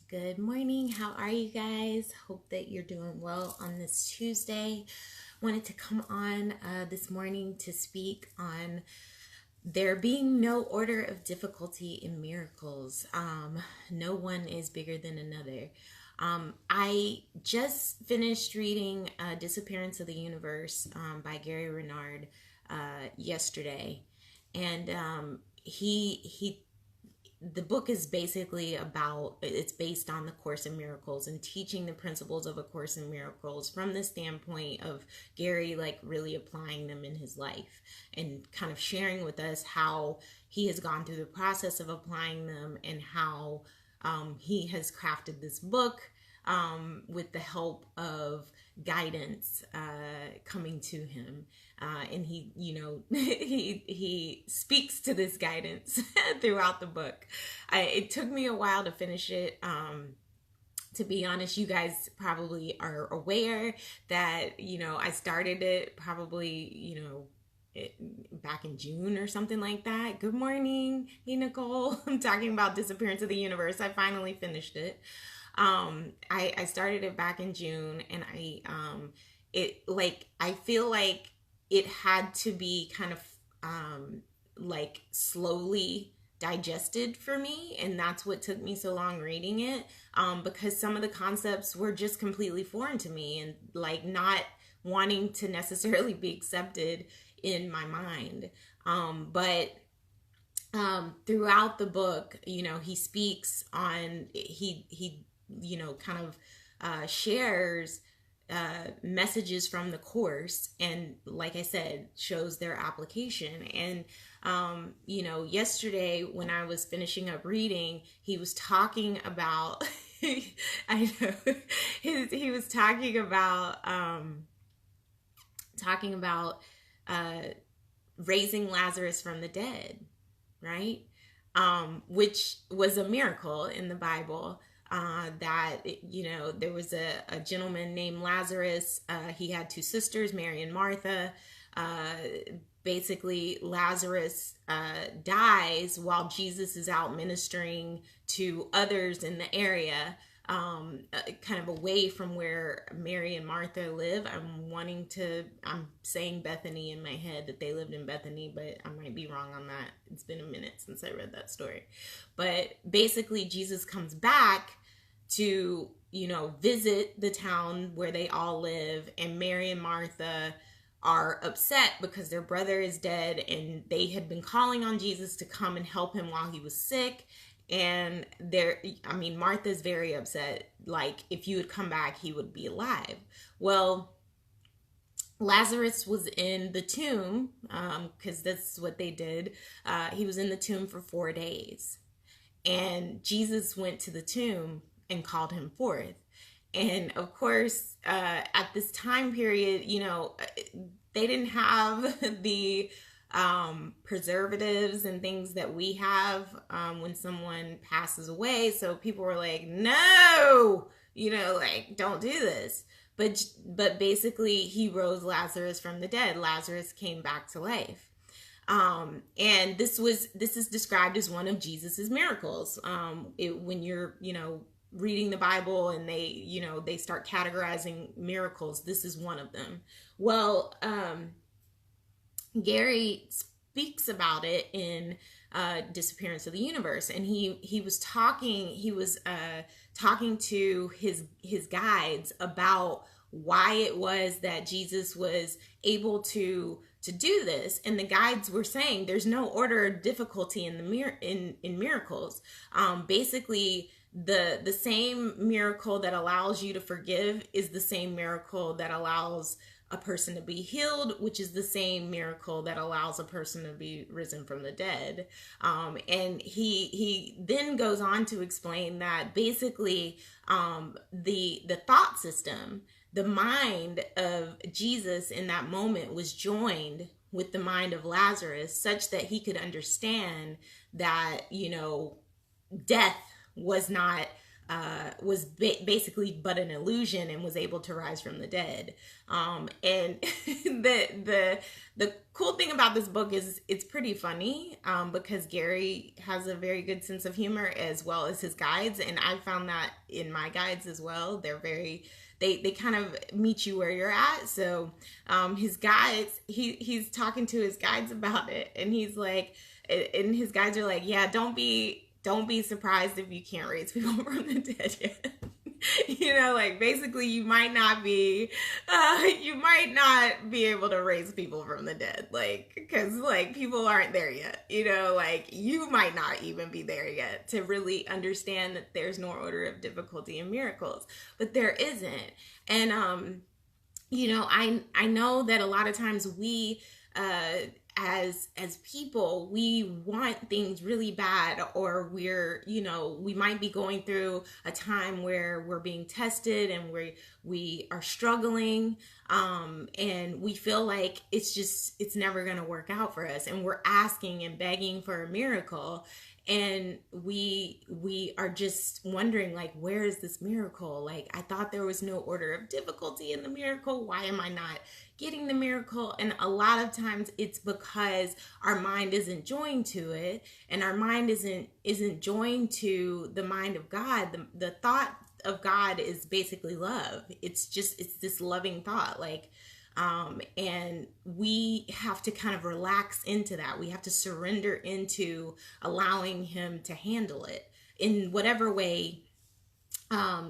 Good morning. How are you guys? Hope that you're doing well on this Tuesday. Wanted to come on this morning to speak on there being no order of difficulty in miracles. No one is bigger than another. I just finished reading Disappearance of the Universe by Gary Renard yesterday, and he the book is basically it's based on the Course in Miracles and teaching the principles of A Course in Miracles from the standpoint of Gary like really applying them in his life and kind of sharing with us how he has gone through the process of applying them and how he has crafted this book with the help of guidance coming to him. And he, he speaks to this guidance throughout the book. It took me a while to finish it. To be honest, you guys probably are aware that, I started it probably, back in June or something like that. Good morning. Hey, Nicole. I'm talking about Disappearance of the Universe. I finally finished it. I started it back in June, and I feel like it had to be kind of slowly digested for me, and that's what took me so long reading it, because some of the concepts were just completely foreign to me and like not wanting to necessarily be accepted in my mind. But throughout the book, he speaks on, he kind of shares messages from the Course, and like I said, shows their application. And yesterday when I was finishing up reading, he was talking about I know he was talking about raising Lazarus from the dead, right? Which was a miracle in the Bible. That there was a gentleman named Lazarus. He had two sisters, Mary and Martha. Basically, Lazarus dies while Jesus is out ministering to others in the area, kind of away from where Mary and Martha live. I'm saying Bethany in my head, that they lived in Bethany, but I might be wrong on that. It's been a minute since I read that story. But basically, Jesus comes back to, visit the town where they all live, and Mary and Martha are upset because their brother is dead, and they had been calling on Jesus to come and help him while he was sick. And Martha's very upset. Like, if you had come back, he would be alive. Well, Lazarus was in the tomb, because that's what they did. He was in the tomb for 4 days. And Jesus went to the tomb and called him forth. And of course, at this time period, they didn't have the preservatives and things that we have when someone passes away. So people were like, no, don't do this. But basically, he rose Lazarus from the dead. Lazarus came back to life. And this is described as one of Jesus's miracles. When you're, reading the Bible and they start categorizing miracles, this is one of them. Well, Gary speaks about it in Disappearance of the Universe, and he was talking to his guides about why it was that Jesus was able to do this. And the guides were saying there's no order of difficulty in in miracles. Basically, the same miracle that allows you to forgive is the same miracle that allows a person to be healed, which is the same miracle that allows a person to be risen from the dead. And he then goes on to explain that basically the thought system, the mind of Jesus in that moment was joined with the mind of Lazarus, such that he could understand that, death was not was basically but an illusion and was able to rise from the dead. And the cool thing about this book is it's pretty funny, because Gary has a very good sense of humor as well as his guides, and I found that in my guides as well. They're very they kind of meet you where you're at. So his guides, he's talking to his guides about it, and he's like, and his guides are like, yeah, don't be surprised if you can't raise people from the dead yet. You know, like basically you might not be able to raise people from the dead, like, because like people aren't there yet, you know, like you might not even be there yet to really understand that there's no order of difficulty in miracles, but there isn't. And you know, I know that a lot of times we as people, we want things really bad, or we're, you know, we might be going through a time where we're being tested and we are struggling, and we feel like it's never going to work out for us, and we're asking and begging for a miracle, and we are just wondering, like, where is this miracle? Like, I thought there was no order of difficulty in the miracle. Why am I not getting the miracle? And a lot of times it's because our mind isn't joined to it, and our mind isn't joined to the mind of God. The thought of God is basically love. It's this loving thought, like, and we have to kind of relax into that. We have to surrender into allowing him to handle it in whatever way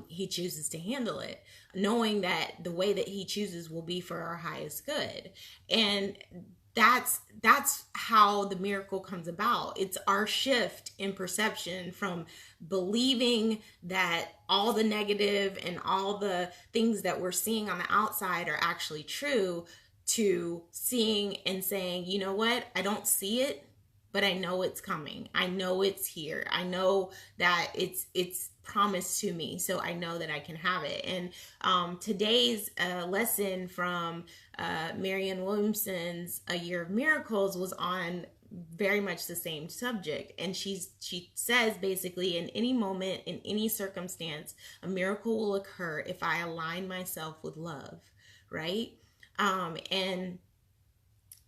he chooses to handle it, knowing that the way that he chooses will be for our highest good. And that's how the miracle comes about. It's our shift in perception from believing that all the negative and all the things that we're seeing on the outside are actually true, to seeing and saying, you know what, I don't see it, but I know it's coming. I know it's here. I know that it's promised to me, so I know that I can have it. And today's lesson from Marianne Williamson's A Year of Miracles was on very much the same subject. And she says basically, in any moment, in any circumstance, a miracle will occur if I align myself with love, right? And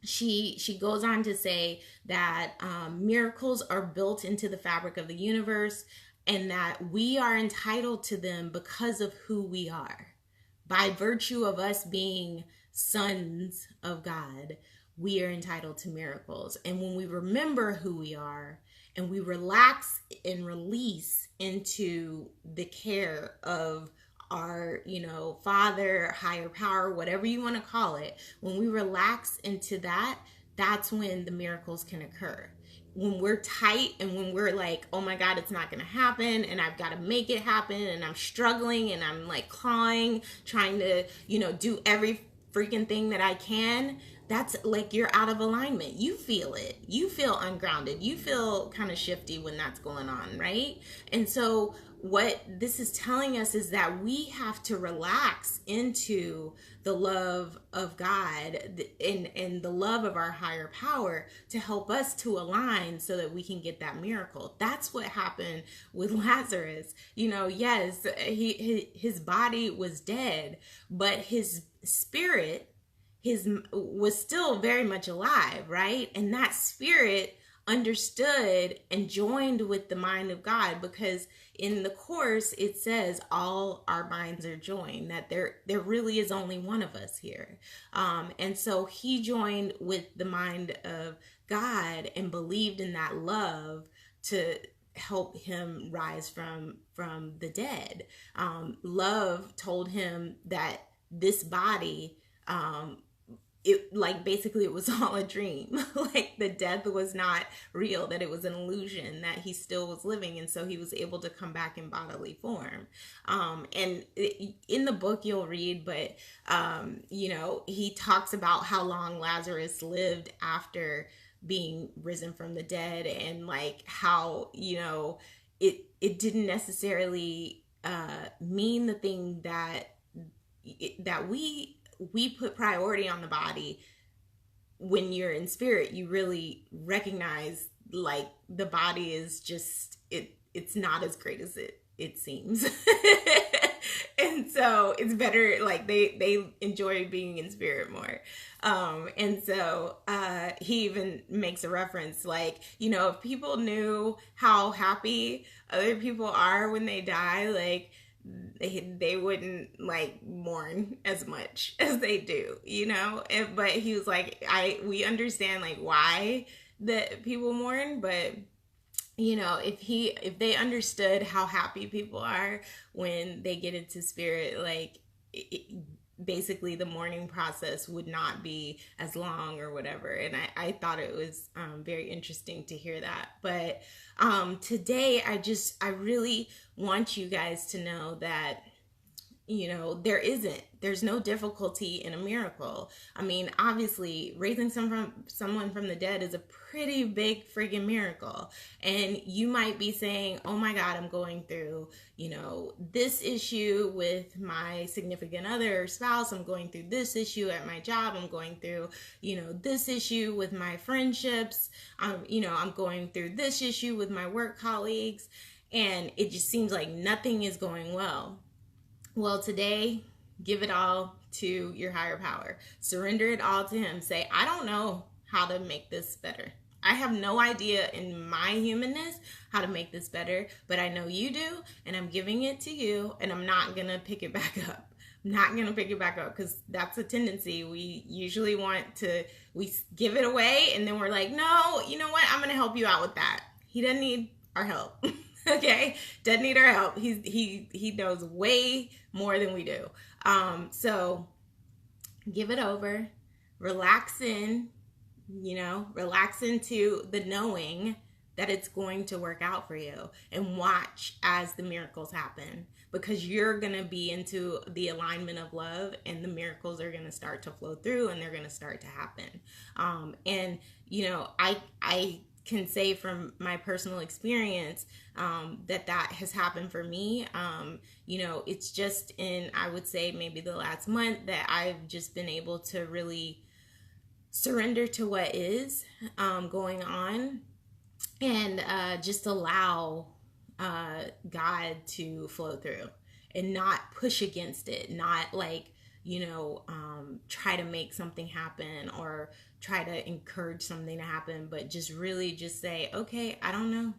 she goes on to say that miracles are built into the fabric of the universe, and that we are entitled to them because of who we are. By virtue of us being sons of God, we are entitled to miracles. And when we remember who we are, and we relax and release into the care of our, you know, Father, higher power, whatever you want to call it, when we relax into that, that's when the miracles can occur. When we're tight and when we're like, oh my God, it's not going to happen, and I've got to make it happen, and I'm struggling and I'm like clawing, trying to, you know, do every freaking thing that I can, that's like you're out of alignment. You feel it. You feel ungrounded. You feel kind of shifty when that's going on, right? And so what this is telling us is that we have to relax into the love of God and the love of our higher power to help us to align so that we can get that miracle. That's what happened with Lazarus. You know, yes, his body was dead, but his spirit was still very much alive, right? And that spirit understood and joined with the mind of God, because in the Course it says all our minds are joined, that there really is only one of us here. And so he joined with the mind of God and believed in that love to help him rise from the dead. Love told him that this body, it, like, basically it was all a dream. Like, the death was not real, that it was an illusion, that he still was living, and so he was able to come back in bodily form. And in the book you'll read, but you know, he talks about how long Lazarus lived after being risen from the dead, and like how, you know, it didn't necessarily mean the thing that we put priority on the body. When you're in spirit, you really recognize, like, the body is just, it's not as great as it it seems. And so it's better, like they enjoy being in spirit more. And so he even makes a reference like, you know, if people knew how happy other people are when they die, like they wouldn't like mourn as much as they do, you know. But he was like, we understand like why that people mourn, but you know, if they understood how happy people are when they get into spirit, like basically the mourning process would not be as long or whatever. And I thought it was very interesting to hear that. But today I really want you guys to know that, you know, there's no difficulty in a miracle. I mean, obviously raising someone from the dead is a pretty big friggin' miracle. And you might be saying, oh my God, I'm going through, you know, this issue with my significant other or spouse. I'm going through this issue at my job. I'm going through, you know, this issue with my friendships. You know, I'm going through this issue with my work colleagues. And it just seems like nothing is going well. Well, today, give it all to your higher power. Surrender it all to him. Say, I don't know how to make this better. I have no idea in my humanness how to make this better, but I know you do, and I'm giving it to you, and I'm not going to pick it back up. I'm not going to pick it back up because that's a tendency. We usually we give it away, and then we're like, no, you know what? I'm going to help you out with that. He doesn't need our help. Okay, doesn't need our help. He knows way more than we do. So give it over, relax in, you know, relax into the knowing that it's going to work out for you, and watch as the miracles happen, because you're going to be into the alignment of love, and the miracles are going to start to flow through, and they're going to start to happen. And you know, I can say from my personal experience that has happened for me. You know, it's just in, I would say maybe the last month that I've just been able to really surrender to what is going on, and just allow God to flow through, and not push against it, not like, you know, try to make something happen or try to encourage something to happen, but just really just say, okay, I don't know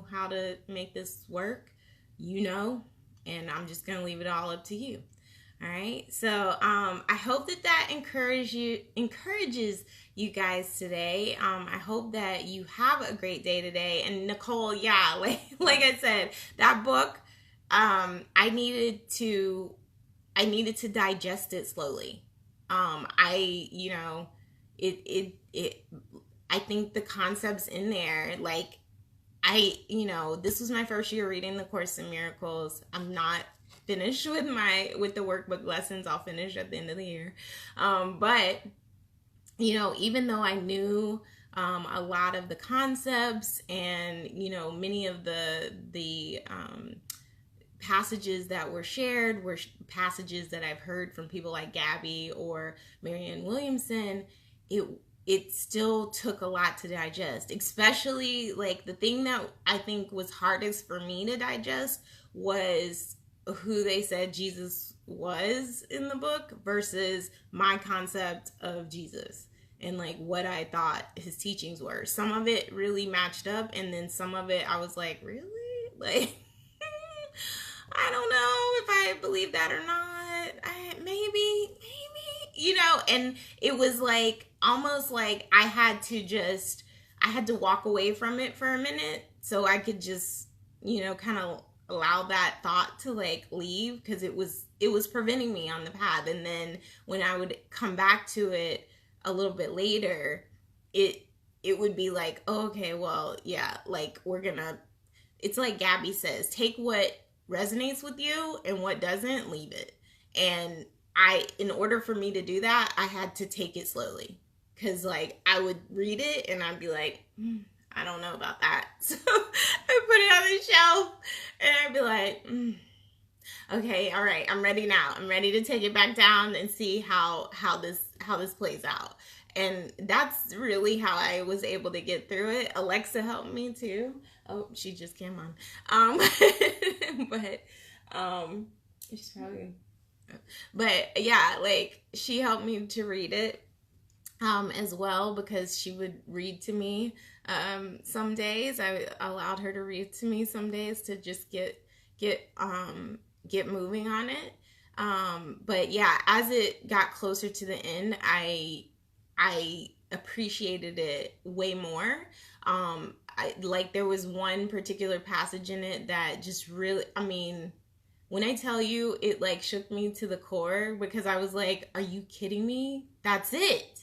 how to make this work, you know, and I'm just going to leave it all up to you. All right. So I hope that encourages you guys today. I hope that you have a great day today. And Nicole, yeah, like I said, that book, I needed to digest it slowly. You know, I think the concepts in there, like, you know, this was my first year reading the Course in Miracles. I'm not finished with the workbook lessons. I'll finish at the end of the year. But, you know, even though I knew a lot of the concepts, and, you know, many of the passages that were shared were passages that I've heard from people like Gabby or Marianne Williamson, it still took a lot to digest. Especially, like, the thing that I think was hardest for me to digest was who they said Jesus was in the book versus my concept of Jesus, and like what I thought his teachings were. Some of it really matched up, and then some of it I was like, really? Like, I don't know if I believe that or not. Maybe, you know, and it was like, almost like I had to walk away from it for a minute so I could just, you know, kind of allow that thought to like leave, because it was preventing me on the path. And then when I would come back to it a little bit later, it would be like, oh, okay, well, yeah, like it's like Gabby says, take what resonates with you, and what doesn't, leave it. And in order for me to do that, I had to take it slowly, because like I would read it and I'd be like, I don't know about that. So I put it on the shelf, and I'd be like, okay, all right, I'm ready now. I'm ready to take it back down and see how this plays out. And that's really how I was able to get through it. Alexa helped me too. Oh, she just came on. but she's probably, but yeah, like she helped me to read it as well, because she would read to me some days. I allowed her to read to me some days to just get moving on it. But yeah, as it got closer to the end, I appreciated it way more. Like there was one particular passage in it that just really, I mean, when I tell you, it like shook me to the core, because I was like, are you kidding me? That's it.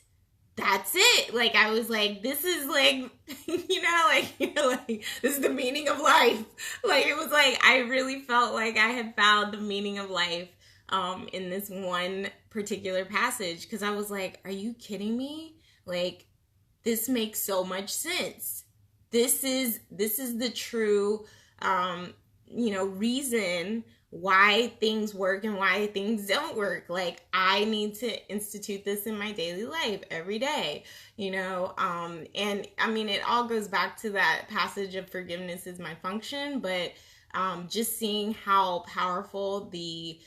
That's it. Like I was like, this is like, like this is the meaning of life. Like it was like I really felt like I had found the meaning of life in this one particular passage, because I was like, are you kidding me? Like this makes so much sense. This is the true reason why things work and why things don't work. Like I need to institute this in my daily life every day, and I mean, it all goes back to that passage of forgiveness is my function, but just seeing how powerful the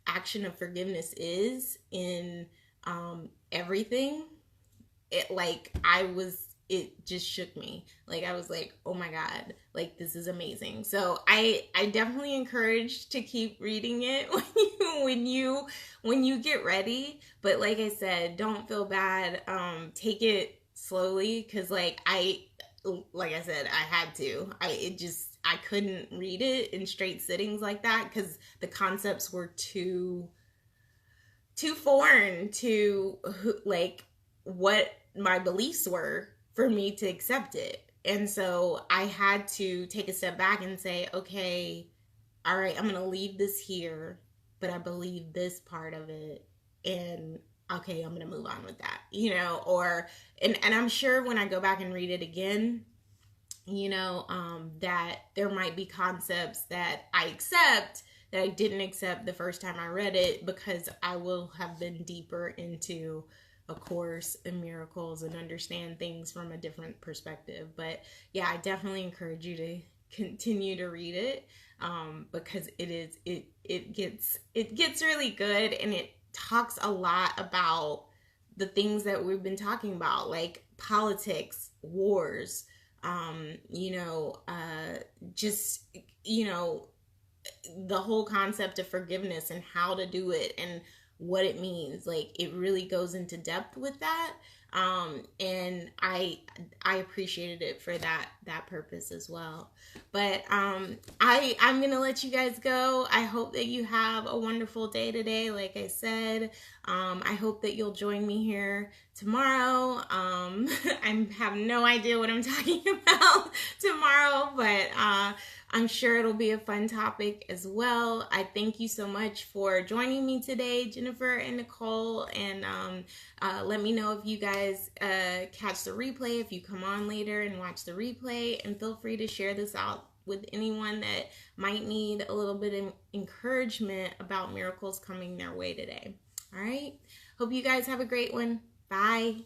action of forgiveness is in everything, it just shook me. Like I was like, oh my God, like this is amazing. So I definitely encourage to keep reading it when you get ready. But like I said, don't feel bad. Take it slowly, because like I said, I had to. I couldn't read it in straight sittings like that, because the concepts were too foreign to like what my beliefs were for me to accept it. And so I had to take a step back and say, okay, all right, I'm going to leave this here, but I believe this part of it. And okay, I'm going to move on with that, and I'm sure when I go back and read it again, that there might be concepts that I accept that I didn't accept the first time I read it, because I will have been deeper into A Course in Miracles and understand things from a different perspective. But yeah, I definitely encourage you to continue to read it, because it gets really good, and it talks a lot about the things that we've been talking about, like politics, wars, just the whole concept of forgiveness and how to do it and what it means. Like it really goes into depth with that, and I appreciated it for that purpose as well. But I'm gonna let you guys go. I hope that you have a wonderful day today. Like I said, I hope that you'll join me here tomorrow. I have no idea what I'm talking about tomorrow, but I'm sure it'll be a fun topic as well. I thank you so much for joining me today, Jennifer and Nicole. And let me know if you guys catch the replay, if you come on later and watch the replay. And feel free to share this out with anyone that might need a little bit of encouragement about miracles coming their way today. All right. Hope you guys have a great one. Bye.